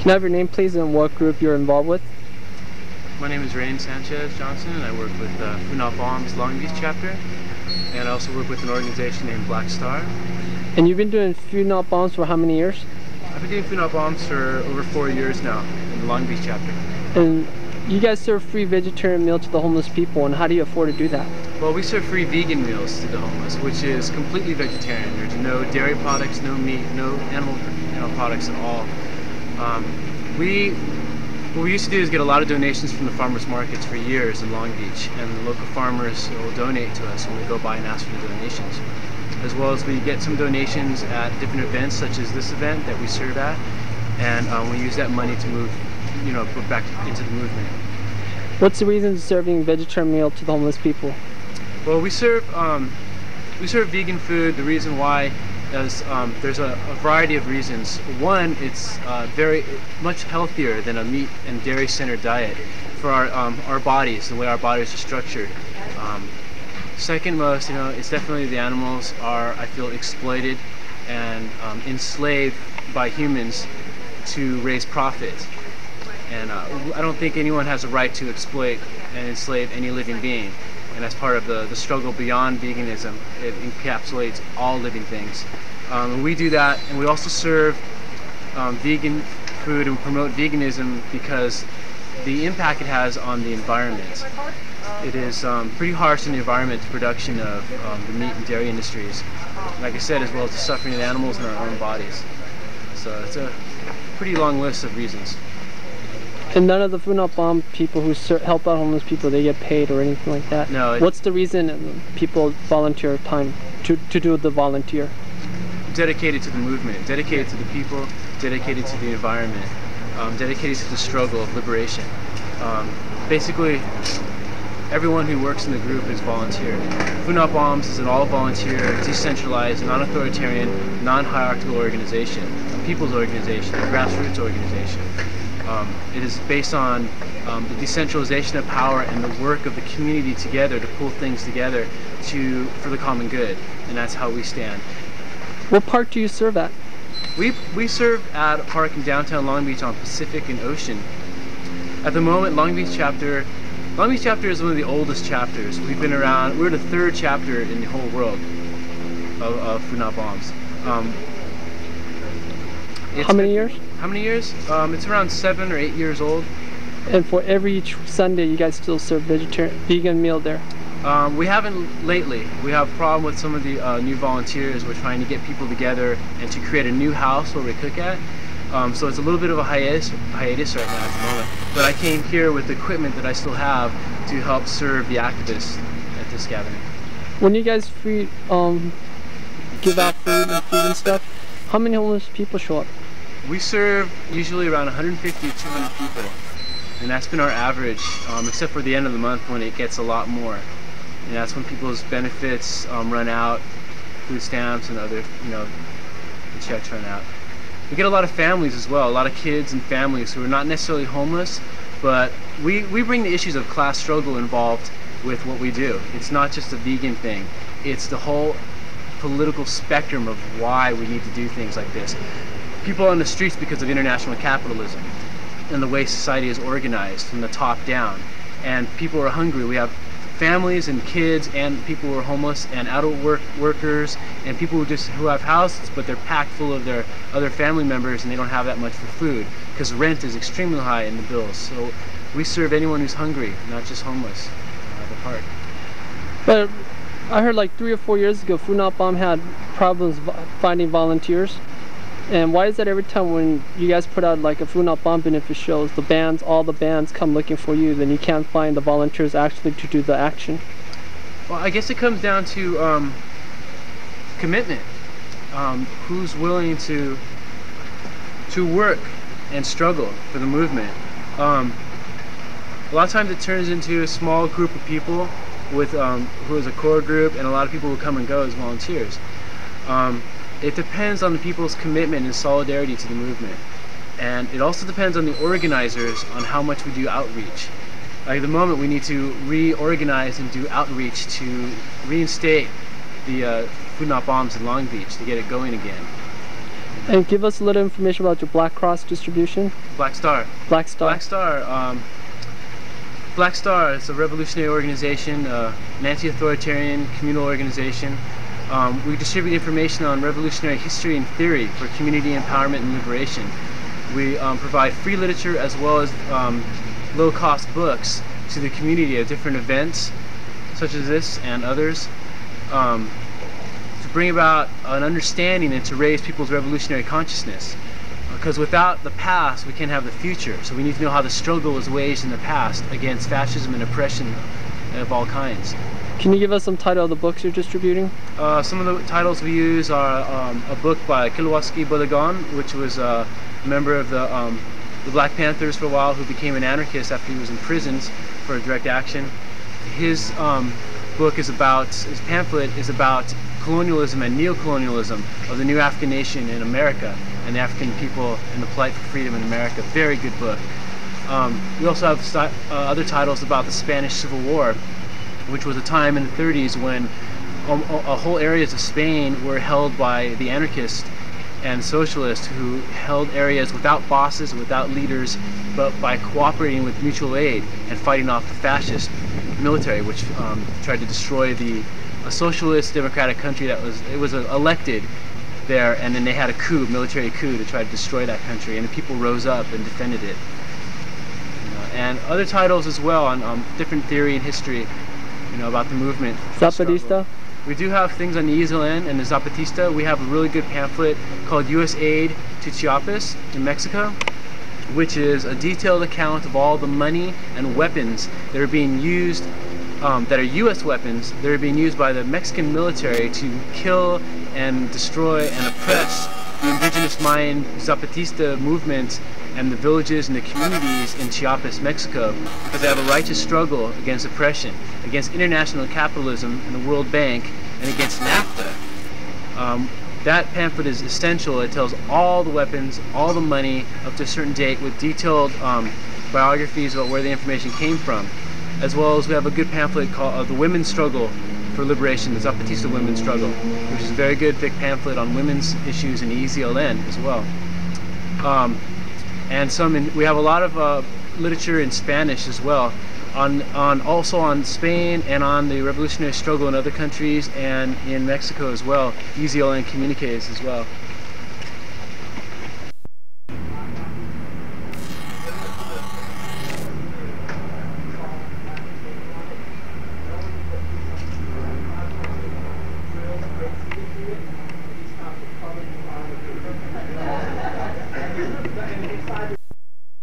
Can I have your name, please, and what group you're involved with? My name is Rain Sanchez Johnson, and I work with Food Not Bombs Long Beach chapter, and I also work with an organization named Black Star. And you've been doing Food Not Bombs for how many years? I've been doing Food Not Bombs for over 4 years now in the Long Beach chapter. And you guys serve free vegetarian meal to the homeless people, and how do you afford to do that? Well, we serve free vegan meals to the homeless, which is completely vegetarian. There's no dairy products, no meat, no animal products at all. What we used to do is get a lot of donations from the farmers markets for years in Long Beach, and the local farmers will donate to us when we go by and ask for the donations. As well as we get some donations at different events, such as this event that we serve at, and we use that money to move, put back into the movement. What's the reason for serving vegetarian meal to the homeless people? Well, we serve vegan food. The reason why is there's a variety of reasons. One, it's very much healthier than a meat and dairy centered diet for our bodies, the way our bodies are structured. Second most, it's definitely the animals are, I feel, exploited and enslaved by humans to raise profit. And I don't think anyone has a right to exploit and enslave any living being. And as part of the struggle beyond veganism, it encapsulates all living things. We do that, and we also serve vegan food and promote veganism because the impact it has on the environment. It is pretty harsh on the environment, the production of the meat and dairy industries, like I said, as well as the suffering of animals in our own bodies. So it's a pretty long list of reasons. And none of the Food Not Bomb people who help out homeless people, they get paid or anything like that? No. What's the reason people volunteer time to do the volunteer? Dedicated to the movement, dedicated to the people, dedicated to the environment, dedicated to the struggle of liberation. Basically, everyone who works in the group is volunteer. Food Not Bombs is an all-volunteer, decentralized, non-authoritarian, non-hierarchical organization, a people's organization, a grassroots organization. It is based on the decentralization of power and the work of the community together to pull things together for the common good, and that's how we stand. What park do you serve at? We serve at a park in downtown Long Beach on Pacific and Ocean. At the moment, Long Beach chapter is one of the oldest chapters. We've been around. We're the third chapter in the whole world of Food Not Bombs. How many years? How many years? It's around 7 or 8 years old. And for every Sunday, you guys still serve vegan meal there? We haven't lately. We have a problem with some of the new volunteers. We're trying to get people together and to create a new house where we cook at. So it's a little bit of a hiatus right now at the moment. But I came here with equipment that I still have to help serve the activists at this gathering. When you guys give out food and stuff, how many homeless people show up? We serve usually around 150 to 200 people, and that's been our average, except for the end of the month when it gets a lot more. And that's when people's benefits run out, food stamps and other, the checks run out. We get a lot of families as well, a lot of kids and families who are not necessarily homeless, but we bring the issues of class struggle involved with what we do. It's not just a vegan thing, it's the whole political spectrum of why we need to do things like this. People are on the streets because of international capitalism and the way society is organized from the top down. And people are hungry. We have families and kids and people who are homeless and adult workers and people who have houses but they're packed full of their other family members and they don't have that much for food because rent is extremely high in the bills. So we serve anyone who's hungry, not just homeless at the park. But I heard like 3 or 4 years ago, Food Not Bomb had problems finding volunteers. And why is that every time when you guys put out like a Food Not Bomb benefit shows, all the bands come looking for you, then you can't find the volunteers actually to do the action? Well, I guess it comes down to commitment. Who's willing to work and struggle for the movement? A lot of times it turns into a small group of people with who is a core group, and a lot of people will come and go as volunteers. It depends on the people's commitment and solidarity to the movement. And it also depends on the organizers on how much we do outreach. Like at the moment we need to reorganize and do outreach to reinstate the Food Not Bombs in Long Beach to get it going again. And give us a little information about your Black Cross distribution. Black Star. Black Star. Black Star. Black Star is a revolutionary organization, an anti-authoritarian communal organization. We distribute information on revolutionary history and theory for community empowerment and liberation. We provide free literature as well as low-cost books to the community at different events, such as this and others, to bring about an understanding and to raise people's revolutionary consciousness. Because without the past, we can't have the future. So we need to know how the struggle was waged in the past against fascism and oppression of all kinds. Can you give us some title of the books you're distributing? Some of the titles we use are a book by Kilowatsky Bodegon, which was a member of the Black Panthers for a while, who became an anarchist after he was imprisoned for direct action. His book is about, his pamphlet is about colonialism and neocolonialism of the new African nation in America and the African people and the plight for freedom in America. Very good book. We also have other titles about the Spanish Civil War, which was a time in the 30s when whole areas of Spain were held by the anarchists and socialists, who held areas without bosses, without leaders, but by cooperating with mutual aid and fighting off the fascist military, which tried to destroy a socialist democratic country that was elected there, and then they had a coup, military coup, to try to destroy that country, and the people rose up and defended it. And other titles as well on different theory and history, about the movement. Zapatista? We do have things on the EZLN and the Zapatista. We have a really good pamphlet called U.S. Aid to Chiapas in Mexico, which is a detailed account of all the money and weapons that are being used, that are U.S. weapons, that are being used by the Mexican military to kill and destroy and oppress the indigenous Mayan Zapatista movement and the villages and the communities in Chiapas, Mexico, because they have a righteous struggle against oppression, against international capitalism and the World Bank, and against NAFTA. That pamphlet is essential. It tells all the weapons, all the money, up to a certain date, with detailed biographies about where the information came from. As well as we have a good pamphlet called The Women's Struggle for Liberation, the Zapatista Women's Struggle, which is a very good thick pamphlet on women's issues in the EZLN as well. And we have a lot of literature in Spanish as well, also on Spain and on the revolutionary struggle in other countries and in Mexico as well. EZLN communiques as well.